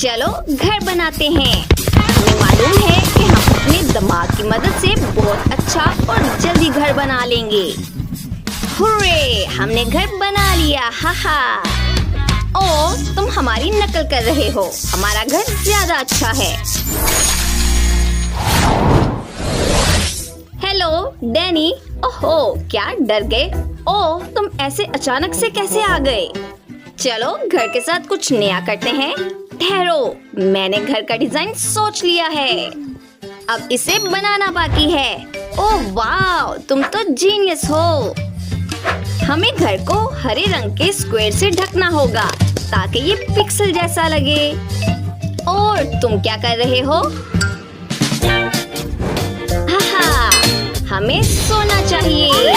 चलो घर बनाते हैं। हमें मालूम है कि हम अपने दिमाग की मदद से बहुत अच्छा और जल्दी घर बना लेंगे। हुर्रे, हमने घर बना लिया, हाहा। ओ, तुम हमारी नकल कर रहे हो। हमारा घर ज्यादा अच्छा है। Hello Danny. ओहो, क्या डर गए? ओह, तुम ऐसे अचानक से कैसे आ गए? चलो घर के साथ कुछ नया करते हैं। ठहरो, मैंने घर का डिजाइन सोच लिया है। अब इसे बनाना बाकी है। ओह वाह, तुम तो जीनियस हो। हमें घर को हरे रंग के स्क्वायर से ढकना होगा ताकि ये पिक्सल जैसा लगे। और तुम क्या कर रहे हो? हाहा, हमें सोना चाहिए।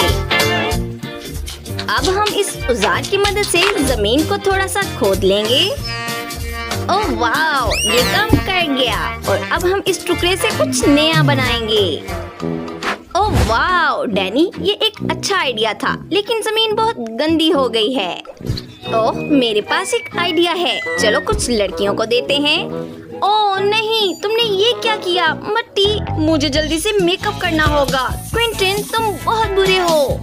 अब हम इस औजार की मदद से जमीन को थोड़ा सा खोद लेंगे। ओह वाह, ये काम कर गया। और अब हम इस टुकड़े से कुछ नया बनाएंगे। ओह वाह डैनी, ये एक अच्छा आइडिया था, लेकिन जमीन बहुत गंदी हो गई है। ओह, मेरे पास एक आइडिया है। चलो कुछ लड़कियों को देते हैं। ओह नहीं, तुमने ये क्या किया? मट्टी, मुझे जल्दी से मेकअप करना होगा। क्विंटन, तुम बहुत बुरे हो।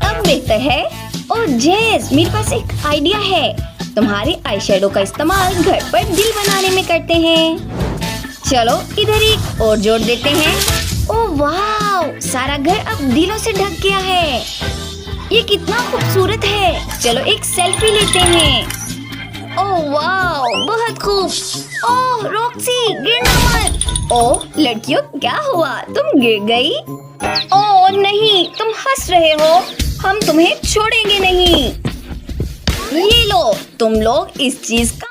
अब बेहतर है। ओह जेस, मेरे पास एक आइडिया है। तुम्हारे आई शेडो का इस्तेमाल घर पर दिल बनाने में करते हैं। चलो इधर एक और जोड़ देते हैं। ओह वाह, सारा घर अब दिलों से ढक गया है। ये कितना खूबसूरत है। चलो एक सेल्फी लेते हैं। ओह वाह, बहुत खूब। ओह रॉक्सी, गिरना मत। ओह लड़कियों, क्या हुआ? तुम गिर गई? ओह नहीं, तुम हंस रहे हो। हम तुम्हें छोड़ेंगे नहीं। ये लो, तुम लोग इस चीज का